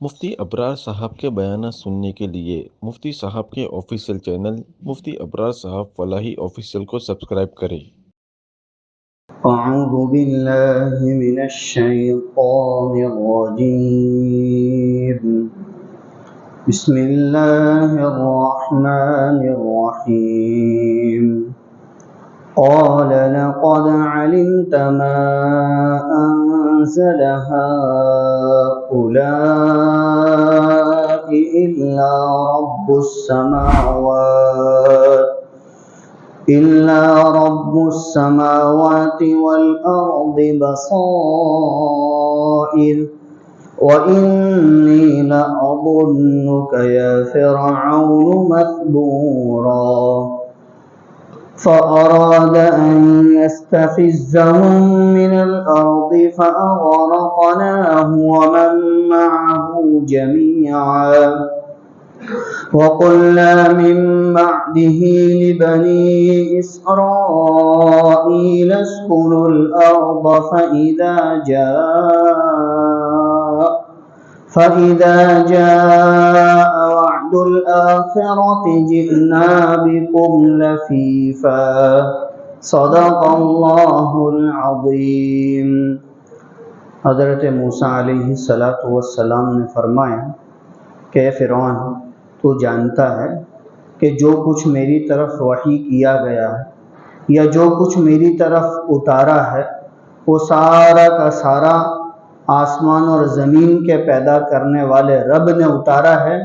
مفتی ابرار صاحب کے بیانات سننے کے لیے مفتی صاحب کے آفیشیل چینل مفتی ابرار صاحب فلاحی آفیشیل کو سبسکرائب کریں۔ أعوذ بالله من الشيطان الرجيم. بسم الله الرحمن الرحيم. قال لقد علمت ما أنزل هؤلاء إلا رب السماوات والأرض بصائر وإني لأظنك يا فرعون مثبورا. فأراد أن يستفزهم من الأرض فأغرقناه ومن معه جميعا. وقلنا من بعده لبني إسرائيل اسكنوا الأرض فإذا جاء وعد الآخرة جئنا بكم لفيفا. صدق اللہ العظیم. حضرت موسیٰ علیہ السلام نے فرمایا کہ اے فرعون، تو جانتا ہے کہ جو کچھ میری طرف وحی کیا گیا ہے یا جو کچھ میری طرف اتارا ہے وہ سارا کا سارا آسمان اور زمین کے پیدا کرنے والے رب نے اتارا ہے،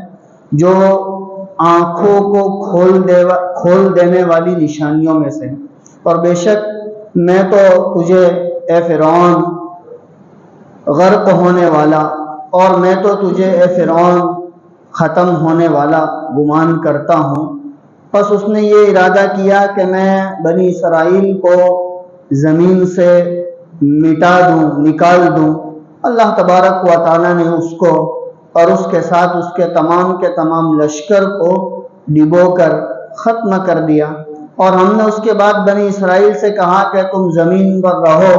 جو آنکھوں کو کھول دینے والی نشانیوں میں سے. اور بے شک میں تو تجھے اے فرعون غرق ہونے والا اور میں تو تجھے اے فرعون ختم ہونے والا گمان کرتا ہوں. پس اس نے یہ ارادہ کیا کہ میں بنی اسرائیل کو زمین سے مٹا دوں، نکال دوں. اللہ تبارک و تعالیٰ نے اس کو اور اس کے ساتھ اس کے تمام لشکر کو ڈبو کر ختم کر دیا. اور ہم نے اس کے بعد بنی اسرائیل سے کہا کہ تم زمین پر رہو،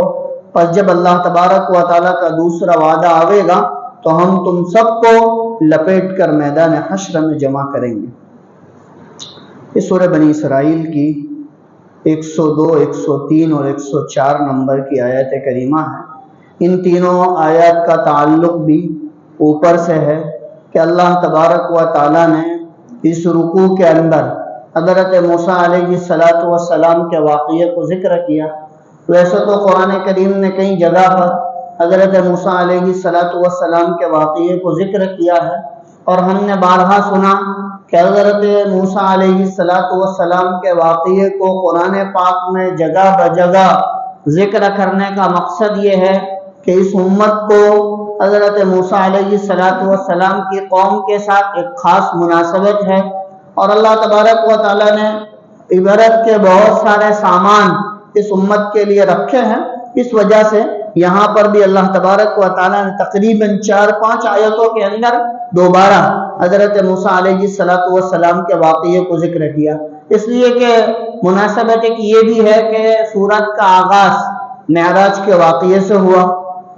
پس جب اللہ تبارک و تعالیٰ کا دوسرا وعدہ آئے گا تو ہم تم سب کو لپیٹ کر میدان حشر میں جمع کریں گے. اس سورہ بنی اسرائیل کی 102، 103 اور 104 نمبر کی آیت کریمہ ہے. ان تینوں آیات کا تعلق بھی اوپر سے ہے کہ اللہ تبارک و تعالیٰ نے اس رکوع کے اندر حضرت موسیٰ علیہ السلام کے واقعے کو ذکر کیا. ویسے تو قرآن کریم نے کئی جگہ پر حضرت موسیٰ علیہ السلام کے واقعے کو ذکر کیا ہے، اور ہم نے بارہا سنا کہ حضرت موسیٰ علیہ السلام کے واقعے کو قرآن پاک میں جگہ بجگہ ذکر کرنے کا مقصد یہ ہے کہ اس امت کو حضرت موسیٰ علیہ السلام کی قوم کے ساتھ ایک خاص مناسبت ہے، اور اللہ تبارک و تعالیٰ نے عبرت کے بہت سارے سامان اس امت کے لیے رکھے ہیں. اس وجہ سے یہاں پر بھی اللہ تبارک و تعالیٰ نے تقریباً 4-5 آیتوں کے اندر دوبارہ حضرت موسیٰ علیہ السلام کے واقعے کو ذکر کیا. اس لیے کہ مناسبت ایک یہ بھی ہے کہ سورت کا آغاز معراج کے واقعے سے ہوا،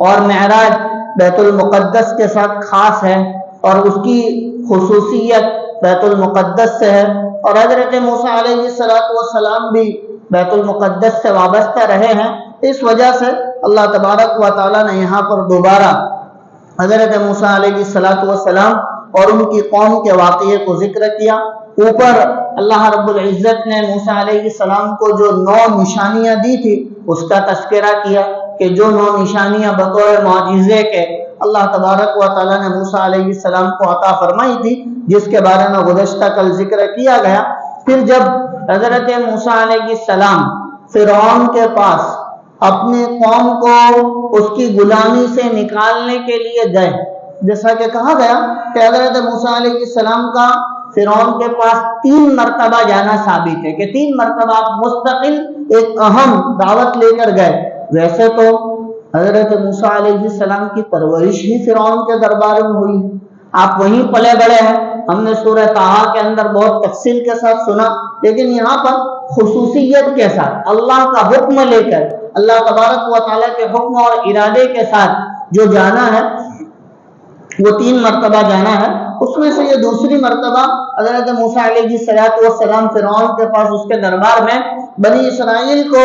اور معراج بیت المقدس کے ساتھ خاص ہے اور اس کی خصوصیت بیت المقدس سے ہے، اور حضرت موسیٰ علیہ السلام بھی بیت المقدس سے وابستہ رہے ہیں. اس وجہ سے اللہ تبارک و تعالیٰ نے یہاں پر دوبارہ حضرت موسیٰ علیہ السلام اور ان کی قوم کے واقعے کو ذکر کیا. اوپر اللہ رب العزت نے موسیٰ علیہ السلام کو جو 9 نشانیاں دی تھی اس کا تذکرہ کیا کہ جو 9 نشانیاں بطور معجزے کے اللہ تبارک و تعالیٰ نے موسیٰ علیہ السلام کو عطا فرمائی تھی، جس کے بارے میں گزشتہ کل ذکر کیا گیا. پھر جب حضرت موسیٰ علیہ السلام فرعون کے پاس اپنی قوم کو اس کی غلامی سے نکالنے کے لیے گئے، جیسا کہ کہا گیا کہ حضرت موسیٰ علیہ السلام کا فرعون کے پاس 3 مرتبہ جانا ثابت ہے کہ 3 مرتبہ آپ مستقل ایک اہم دعوت لے کر گئے. ویسے تو حضرت موسیٰ علیہ السلام کی پرورش ہی فرعون کے دربار میں ہوئی، آپ وہیں پلے بڑے ہیں. ہم نے سورہ طٰہٰ کے اندر بہت تفصیل کے ساتھ سنا، لیکن یہاں پر خصوصیت کے ساتھ اللہ کا حکم لے کر، اللہ تبارک و تعالیٰ کے حکم اور ارادے کے ساتھ جو جانا ہے وہ 3 مرتبہ جانا ہے، اس میں سے یہ دوسری مرتبہ حضرت موسیٰ علیہ السلام فرعون کے پاس اس کے دربار میں بنی اسرائیل کو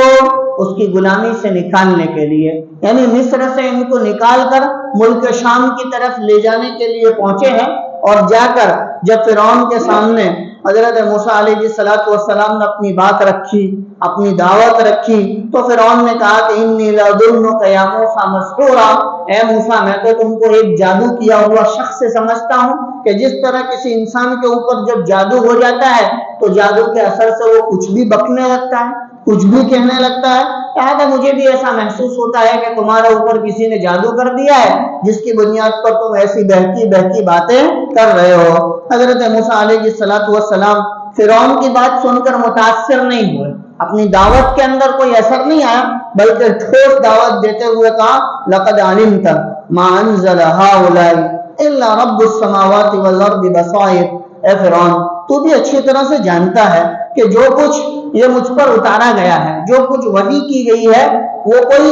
اس کی غلامی سے نکالنے کے لیے، یعنی مصر سے ان کو نکال کر ملک شام کی طرف لے جانے کے لیے پہنچے ہیں، اور جا کر جب فرعون کے سامنے حضرت موسیٰ علیہ السلام نے اپنی بات رکھی، اپنی دعوت رکھی، تو فرعون نے کہا کہ انی لأظنک یا موسیٰ مسحورا، اے موسیٰ میں تو تم کو ایک جادو کیا ہوا شخص سے سمجھتا ہوں، کہ جس طرح کسی انسان کے اوپر جب جادو ہو جاتا ہے تو جادو کے اثر سے وہ کچھ بھی بکنے لگتا ہے، کچھ بھی کہنے لگتا ہے، کہا کہ مجھے بھی ایسا محسوس ہوتا ہے کہ تمہارے اوپر کسی نے جادو کر دیا ہے، جس کی بنیاد پر تم ایسی بہکی بہکی باتیں کر رہے ہو۔ حضرت موسیٰ علیہ السلام فرعون کی بات سن کر متاثر نہیں ہوئے، اپنی دعوت کے اندر کوئی اثر نہیں آیا، بلکہ ٹھوس دعوت دیتے ہوئے کہا لقد علمت ما انزل هؤلاء الا رب السماوات والارض بصائر، اے فرعون تو بھی اچھی طرح سے جانتا ہے کہ جو کچھ یہ مجھ پر اتارا گیا ہے، جو کچھ وحی کی گئی ہے، وہ کوئی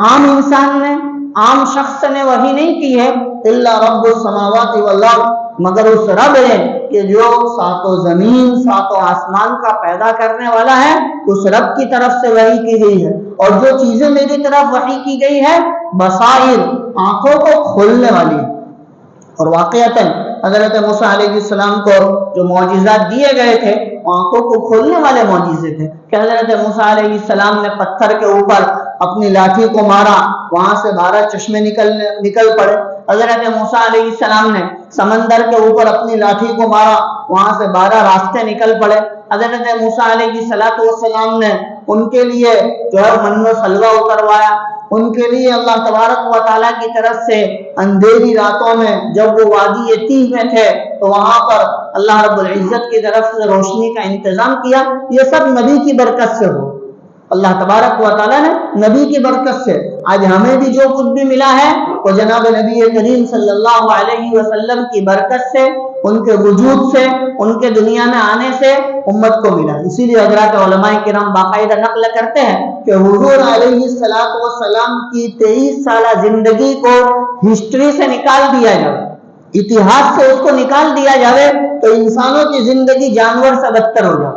عام انسان نے، عام شخص نے وحی نہیں کی ہے، الا رب السماوات والارض، مگر اس رب ہے کہ جو ساتوں زمین ساتوں آسمان کا پیدا کرنے والا ہے، اس رب کی طرف سے وحی کی گئی ہے، اور جو چیزیں میری طرف وحی کی گئی ہے بصائر، آنکھوں کو کھولنے والی ہے۔ اور واقعتاً حضرت موسیٰ علیہ السلام کو جو معجزات دیے گئے تھے آنکھوں کو کھولنے والے معجزے تھے، کہ حضرت موسیٰ علیہ السلام نے پتھر کے اوپر اپنی لاٹھی کو مارا، وہاں سے 12 چشمے نکل پڑے۔ حضرت موسیٰ علیہ السلام نے سمندر کے اوپر اپنی لاٹھی کو مارا، وہاں سے 12 راستے نکل پڑے۔ حضرت موسیٰ علیہ السلام نے ان کے لیے جو ہے من و سلوہ اتروایا، ان کے لیے اللہ تبارک و تعالیٰ کی طرف سے اندھیری راتوں میں جب وہ وادی تیہ میں تھے تو وہاں پر اللہ رب العزت کی طرف سے روشنی کا انتظام کیا۔ یہ سب نبی کی برکت سے ہو، اللہ تبارک و تعالیٰ نے نبی کی برکت سے۔ آج ہمیں بھی جو کچھ بھی ملا ہے وہ جناب نبی کریم صلی اللہ علیہ وسلم کی برکت سے، ان کے وجود سے، ان کے دنیا میں آنے سے امت کو ملا۔ اسی لیے حضرات علماء کرام باقاعدہ نقل کرتے ہیں کہ حضور علیہ السلام کی 23 سالہ زندگی کو ہسٹری سے نکال دیا جائے، اتہاس سے اس کو نکال دیا جائے تو انسانوں کی زندگی جانور سے بدتر ہو جائے،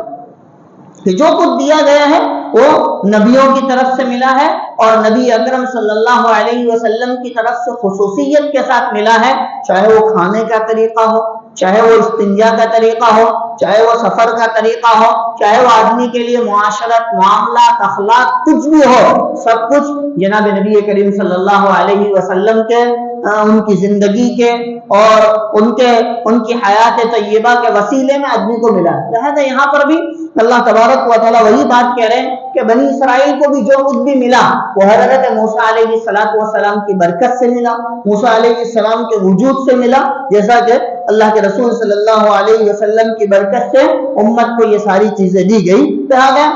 کہ جو کچھ دیا گیا ہے وہ نبیوں کی طرف سے ملا ہے، اور نبی اکرم صلی اللہ علیہ وسلم کی طرف سے خصوصیت کے ساتھ ملا ہے، چاہے وہ کھانے کا طریقہ ہو، چاہے وہ استنجا کا طریقہ ہو، چاہے وہ سفر کا طریقہ ہو، چاہے وہ آدمی کے لیے معاشرت، معاملات، اخلاق، کچھ بھی ہو، سب کچھ جناب نبی کریم صلی اللہ علیہ وسلم کے ان کی زندگی کے اور ان کی حیات طیبہ کے وسیلے میں آدمی کو ملا۔ لہذا یہاں پر بھی اللہ تبارک و تعالیٰ وہی بات کہہ رہے ہیں کہ بنی اسرائیل کو بھی جو کچھ بھی ملا وہ حضرت موسیٰ علیہ السلام کی برکت سے ملا، موسیٰ علیہ السلام کے وجود سے ملا، جیسا کہ اللہ کے رسول صلی اللہ علیہ وسلم کی برکت سے امت کو یہ ساری چیزیں دی گئی۔ لہذا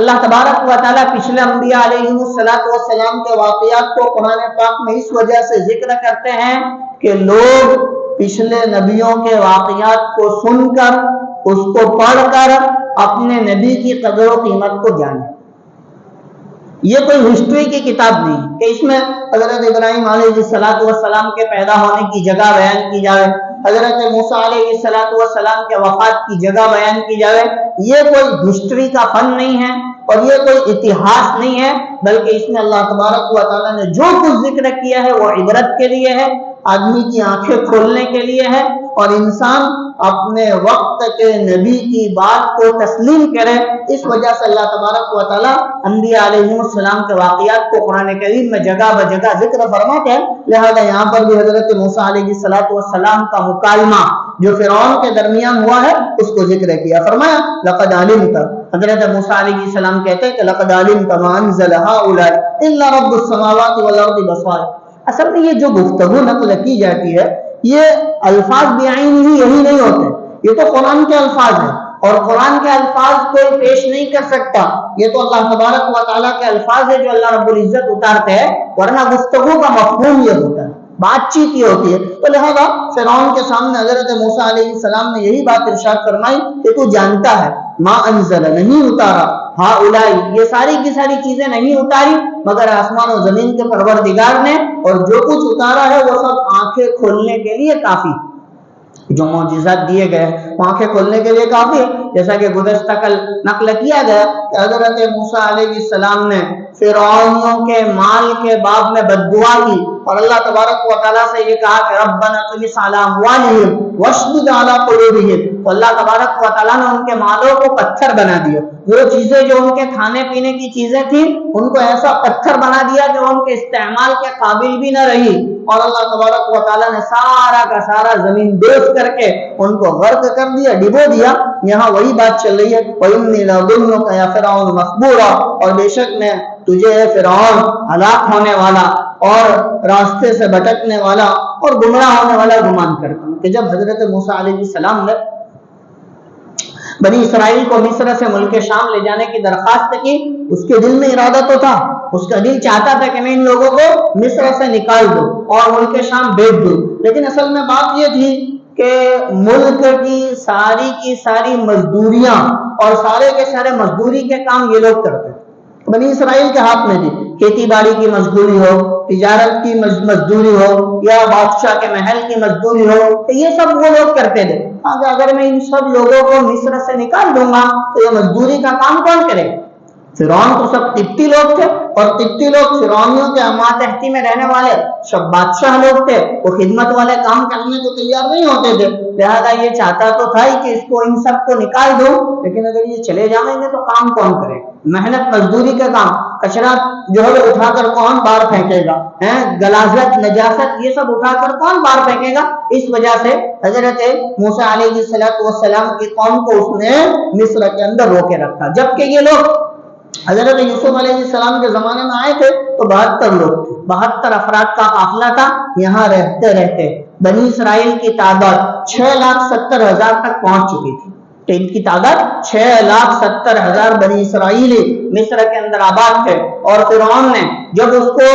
اللہ تبارک و تعالیٰ پچھلے انبیاء علیہ السلام کے واقعات کو قرآن پاک میں اس وجہ سے ذکر کرتے ہیں کہ لوگ پچھلے نبیوں کے واقعات کو سن کر، اس کو پڑھ کر اپنے نبی کی قدر و قیمت کو جانیں۔ یہ کوئی ہسٹری کی کتاب نہیں کہ اس میں حضرت ابراہیم علیہ السلام کے پیدا ہونے کی جگہ بیان کی جائے، حضرت موسیٰ علیہ السلام کے وفات کی جگہ بیان کی جائے۔ یہ کوئی ہسٹری کا فن نہیں ہے اور یہ کوئی اتہاس نہیں ہے، بلکہ اس میں اللہ تبارک و تعالیٰ نے جو کچھ ذکر کیا ہے وہ عبرت کے لیے ہے، آدمی کی آنکھیں کھولنے کے لیے ہے، اور انسان اپنے وقت کے نبی کی بات کو تسلیم کرے۔ اس وجہ سے اللہ تبارک و تعالیٰ انبیاء علیہ السلام کے واقعات کو قرآن کریم میں جگہ بجگہ ذکر فرماتے ہیں۔ لہذا یہاں پر بھی حضرت موسیٰ علیہ السلام کا مکالمہ جو فرعون کے درمیان ہوا ہے اس کو ذکر کیا، فرمایا لقد علمت، حضرت موسیٰ علیہ السلام کہتے ہیں کہ لقد علمت ما انزل هؤلاء الا رب السماوات والارض بصائر۔ اصل میں یہ جو گفتگو نقل کی جاتی ہے یہ الفاظ بعین ہی یہی نہیں ہوتے، یہ تو قرآن کے الفاظ ہیں، اور قرآن کے الفاظ کوئی پیش نہیں کر سکتا، یہ تو اللہ تبارک و تعالیٰ کے الفاظ ہے جو اللہ رب العزت اتارتے ہیں، ورنہ گفتگو کا مفہوم یہ ہوتا ہے، بات چیت یہ ہوتی ہے۔ تو لہذا فرعون کے سامنے حضرت موسیٰ علیہ السلام نے یہی بات ارشاد فرمائی کہ تو جانتا ہے ما انزل، نہیں اتارا، ہؤلاء، یہ ساری کی ساری چیزیں نہیں اتاری مگر آسمان و زمین کے پروردگار نے، اور جو کچھ اتارا ہے وہ سب آنکھیں آنکھیں کھولنے کے لیے کافی، جو معجزات دیے گئے وہ آنکھیں کھولنے کے لیے کافی، جیسا کہ گزشتہ کل نقل کیا گیا کہ حضرت موسیٰ علیہ السلام نے فرعونیوں کے مال کے باب میں بد دعا کی اور اللہ تبارک و تعالیٰ سے یہ کہا کہ ربنا طمس علی اموالہم واشدد علی قلوبہم، تو اللہ تبارک و تعالیٰ نے ان کے مالوں کو پتھر بنا دیا، وہ چیزیں جو ان کے کھانے پینے کی چیزیں تھیں ان کو ایسا پتھر بنا دیا کہ ان کے استعمال کے قابل بھی نہ رہی، اور اللہ تبارک و تعالیٰ نے سارا کا سارا زمین دوز کر کے ان کو غرق کر دیا، ڈبو دیا۔ یہاں وہی بات چل رہی ہے وَإِنِّي لَأَظُنُّكَ يَا فِرْعَوْنُ مَثْبُورًا، اور بے شک میں تجھے فرعون ہلاک ہونے والا اور راستے سے بھٹکنے والا اور گمراہ ہونے والا گمان کرتا ہوں۔ کہ جب حضرت موسیٰ علیہ السلام نے بنی اسرائیل کو مصر سے ملک شام لے جانے کی درخواست کی، اس کے دل میں ارادہ تو تھا، اس کا دل چاہتا تھا کہ میں ان لوگوں کو مصر سے نکال دوں اور ملک شام بھیج دوں، لیکن اصل میں بات یہ تھی کہ ملک کی ساری مزدوریاں اور سارے کے سارے مزدوری کے کام یہ لوگ کرتے تھے، بنی اسرائیل کے ہاتھ میں تھی، کھیتی باڑی کی مزدوری ہو، تجارت کی مزدوری ہو یا بادشاہ کے محل کی مزدوری ہو، تو یہ سب وہ لوگ کرتے تھے۔ اگر میں ان سب لوگوں کو مصر سے نکال دوں گا تو یہ مزدوری کا کام کون کرے؟ فرعون تو سب قبطی لوگ تھے، اور قبطی لوگ فرعونیوں کے ماتحتی میں رہنے والے سب بادشاہ لوگ تھے، وہ خدمت والے کام کرنے کو تیار نہیں ہوتے تھے، لہذا یہ چاہتا تو تھا ہی کہ اس کو ان سب کو نکال دوں، لیکن اگر یہ چلے جائیں گے تو کام کون کرے؟ محنت مزدوری کا کام، کچرا جو ہے اٹھا کر کون باہر پھینکے گا، غلاظت نجاست یہ سب اٹھا کر کون باہر پھینکے گا؟ اس وجہ سے حضرت موسیٰ علیہ السلام کی قوم کو اس نے مصر کے اندر روکے رکھا، جبکہ یہ لوگ حضرت یوسف علیہ السلام کے زمانے میں آئے تھے تو 72 لوگ تھے، 72 افراد کا قافلہ تھا، یہاں رہتے رہتے بنی اسرائیل کی تعداد 6,70,000 تک پہنچ چکی تھی، تو ان کی تعداد 6,70,000 بنی اسرائیلی مصر کے اندر آباد تھے، اور فرعون نے جب اس کو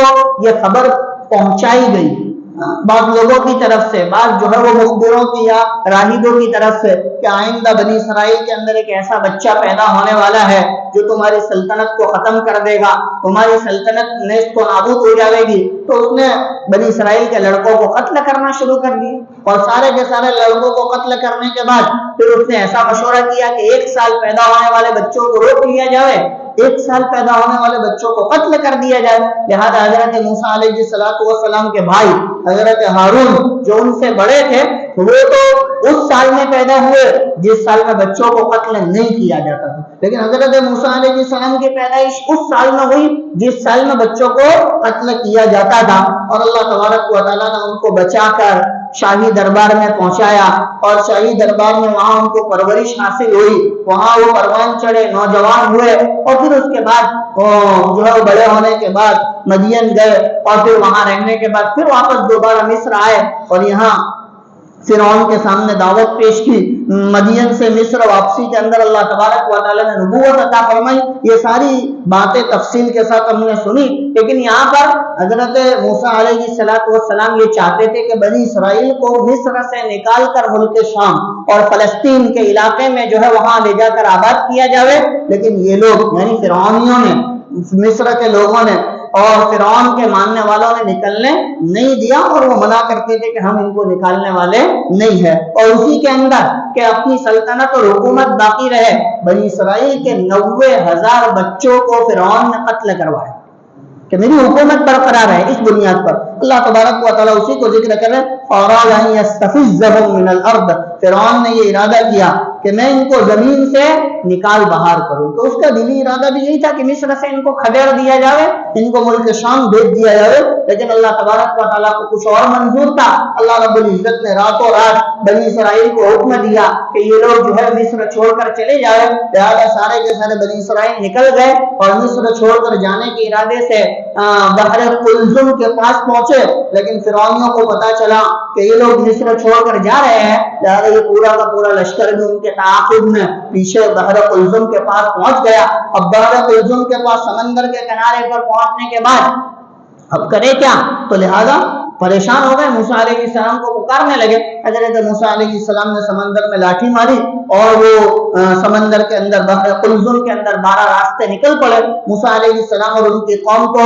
یہ خبر پہنچائی گئی بعض لوگوں کی طرف سے، بعض جو ہے وہ مخبروں کی یا راہبوں کی طرف سے کہ آئندہ بنی اسرائیل کے اندر ایک ایسا بچہ پیدا ہونے والا ہے جو تمہاری سلطنت کو ختم کر دے گا، تمہاری سلطنت نیست و نابود ہو جائے گی، تو اس نے بنی اسرائیل کے لڑکوں کو قتل کرنا شروع کر دیا، اور سارے کے سارے لڑکوں کو قتل کرنے کے بعد پھر اس نے ایسا مشورہ کیا کہ 1 سال پیدا ہونے والے بچوں کو روک لیا جائے، 1 سال پیدا ہونے والے بچوں کو قتل کر دیا جائے، لہذا حضرت موسیٰ علیہ السلام کے بھائی حضرت ہارون جو ان سے بڑے تھے وہ تو اس سال میں پیدا ہوئے جس سال میں بچوں کو قتل نہیں کیا جاتا تھا، لیکن حضرت موسیٰ علیہ السلام کی پیدائش اس سال میں ہوئی جس سال میں بچوں کو قتل کیا جاتا تھا، اور اللہ تبارک و تعالیٰ نے ان کو بچا کر شاہی دربار میں پہنچایا، اور شاہی دربار میں وہاں ان کو پرورش حاصل ہوئی، وہاں وہ پروان چڑھے، نوجوان ہوئے، اور پھر اس کے بعد جو ہے بڑے ہونے کے بعد مدین گئے، اور پھر وہاں رہنے کے بعد پھر واپس دوبارہ مصر آئے اور یہاں فرعون کے سامنے دعوت پیش کی۔ مدین سے مصر واپسی کے اندر اللہ تبارک و تعالیٰ نے نبوت عطا فرمائی، یہ ساری باتیں تفصیل کے ساتھ ہم نے سنی، لیکن یہاں پر حضرت موسیٰ علیہ السلام یہ چاہتے تھے کہ بنی اسرائیل کو مصر سے نکال کر ملک شام اور فلسطین کے علاقے میں جو ہے وہاں لے جا کر آباد کیا جاوے، لیکن یہ لوگ یعنی فرعونیوں نے، مصر کے لوگوں نے اور فرعون کے ماننے والوں نے نکلنے نہیں دیا، اور وہ منع کرتے تھے کہ ہم ان کو نکالنے والے نہیں ہیں، اور اسی کے اندر کہ اپنی سلطنت اور حکومت باقی رہے، بنی اسرائیل کے 90,000 بچوں کو فرعون نے قتل کروایا کہ میری حکومت برقرار ہے۔ اس بنیاد پر اللہ تبارک و تعالیٰ اسی کو ذکر کر رہے ہیں، فَأَرَادَ أَن يَسْتَفِزَّهُم مِّنَ الْأَرْضِ، فرعون نے یہ ارادہ کیا کہ میں ان کو زمین سے نکال باہر کروں، تو اس کا دلی ارادہ بھی یہی تھا کہ مصر سے ان کو کھدیڑ دیا جائے، ان کو ملک شام بھیج دیا جائے، لیکن اللہ تبارک و تعالیٰ کو کچھ اور منظور تھا۔ اللہ رب العزت نے راتوں رات بنی اسرائیل کو حکم دیا کہ یہ لوگ جو ہے مصر چھوڑ کر چلے جائے، لہذا سارے کے سارے بنی اسرائیل نکل گئے اور مصر چھوڑ کر جانے کے ارادے سے بحر قلزم کے پاس پہنچے، لیکن فرعونیوں کو پتا چلا کہ یہ لوگ مصر چھوڑ کر جا رہے ہیں، لہذا یہ پورا کا پورا لشکر بھی ان کے تعاقب میں پیچھے بحر قلزم کے پاس پہنچ گیا۔ اب بحر قلزم کے پاس سمندر کے کنارے پر پہنچنے کے بعد اب کرے کیا؟ تو لہذا پریشان ہو گئے، موسیٰ علیہ السلام کو پکارنے لگے۔ حضرت موسیٰ علیہ السلام نے سمندر میں لاٹھی ماری اور وہ سمندر کے اندر بحر قلزم کے اندر 12 راستے نکل پڑے۔ موسیٰ علیہ السلام اور ان کی قوم کو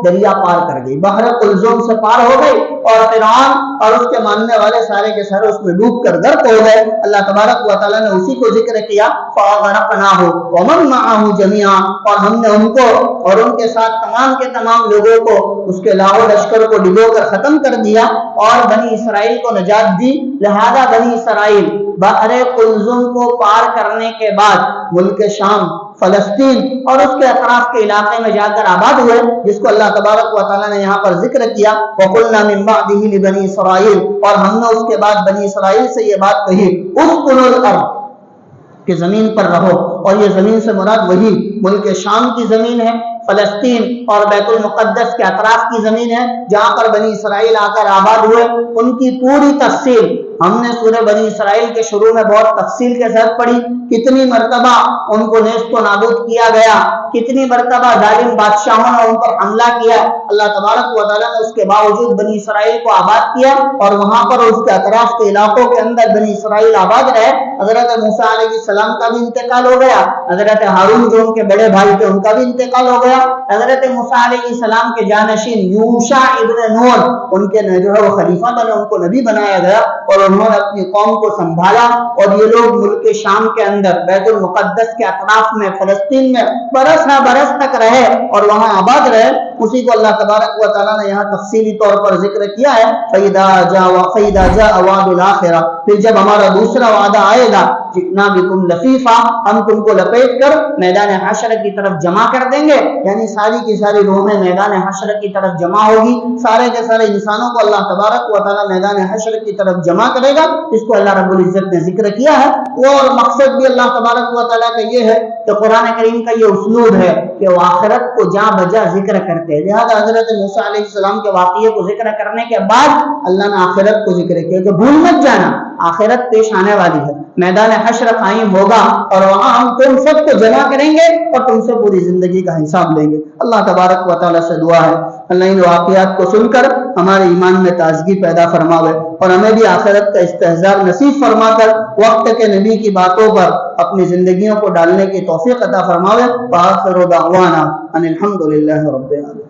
دریا پار کر گئی، بحر قلزم سے پار ہو گئی، اور فرعون اور اس کے ماننے والے سارے کے سارے اس میں ڈوب کر غرق ہو گئے۔ اللہ تبارک و تعالیٰ نے اسی کو ذکر کیا، فَأَغْرَقْنَاهُ وَمَن مَّعَهُ جَمِيعًا، اور ہم نے ان کو اور ان کے ساتھ تمام کے تمام لوگوں کو، اس کے لاہو لشکر کو ڈبو کر ختم کر دیا اور بنی اسرائیل کو نجات دی۔ لہذا بنی اسرائیل بحر قلزم کو پار کرنے کے بعد ملک شام، فلسطین اور اس کے اطراف کے علاقے میں جا کر آباد ہوئے، جس کو اللہ تبارک و تعالیٰ نے یہاں پر ذکر کیا، وَقُلْنَا مِن بَعْدِهِ لِبَنِي إِسْرَائِيلَ، اور ہم نے اس کے بعد بنی اسرائیل سے یہ بات کہی، اُسْكُنُوا الْأَرْضَ، کہ زمین پر رہو، اور یہ زمین سے مراد وہی ملک شام کی زمین ہے، فلسطین اور بیت المقدس کے اطراف کی زمین ہے جہاں پر بنی اسرائیل آ کر آباد ہوئے۔ ان کی پوری تفصیل ہم نے سورہ بنی اسرائیل کے شروع میں بہت تفصیل کے ساتھ پڑھی، کتنی مرتبہ ان کو نیست و نابود کیا گیا، کتنی مرتبہ ظالم بادشاہوں نے ان پر حملہ کیا، اللہ تبارک و تعالیٰ نے اس کے باوجود بنی اسرائیل کو آباد کیا، اور وہاں پر اس کے اطراف کے علاقوں کے اندر بنی اسرائیل آباد رہے۔ حضرت موسیٰ علیہ السلام کا بھی انتقال ہو گیا، حضرت ہارون جو ان کے بڑے بھائی تھے ان کا بھی انتقال ہو گیا، حضرت موسیٰ علیہ السلام کے جانشین یوشع ابن نون ان کے جو ہے وہ خلیفہ بنے، ان کو نبی بنایا گیا، اور انہوں نے اپنی قوم کو سنبھالا، اور یہ لوگ ملک شام کے اندر بیت المقدس کے اطراف میں فلسطین میں برس نہ برس تک رہے اور وہاں آباد رہے۔ اسی کو اللہ تبارک و تعالیٰ نے یہاں تفصیلی طور پر ذکر کیا ہے، فَإِذَا جَاءَ وَعْدُ الْآخِرَةِ، پھر جب ہمارا دوسرا وعدہ آئے گا، جِئْنَا بِكُمْ لَفِيفًا، ہم تم کو لپیٹ کر میدان حشر کی طرف جمع کر دیں گے، یعنی ساری کی ساری روحیں میدان حشر کی طرف جمع ہوگی، سارے کے سارے انسانوں کو اللہ تبارک و تعالیٰ میدان حشر کی طرف جمع کرے گا۔ اس کو اللہ رب العزت نے ذکر کیا ہے، اور مقصد بھی اللہ تبارک و تعالیٰ کا یہ ہے کہ قرآن کریم کا یہ اسلوب ہے کہ وہ آخرت کو جاں بجا ذکر کرتے ہیں۔ لہذا حضرت موسیٰ علیہ السلام کے واقعے کو ذکر کرنے کے بعد اللہ نے آخرت کو ذکر کیا کہ بھول مت جانا، آخرت پیش آنے والی ہے، میدان حشر قائم ہوگا، اور وہاں ہم تم سب کو جمع کریں گے اور تم سے پوری زندگی کا حساب لیں گے۔ اللہ تبارک و تعالیٰ سے دعا ہے اللہ ان واقعات کو سن کر ہمارے ایمان میں تازگی پیدا فرماوے، اور ہمیں بھی آخرت کا استحضار نصیب فرما کر وقت کے نبی کی باتوں پر اپنی زندگیوں کو ڈالنے کی توفیق عطا فرماوے۔ وآخر دعوانا ان الحمد للہ رب العالمین۔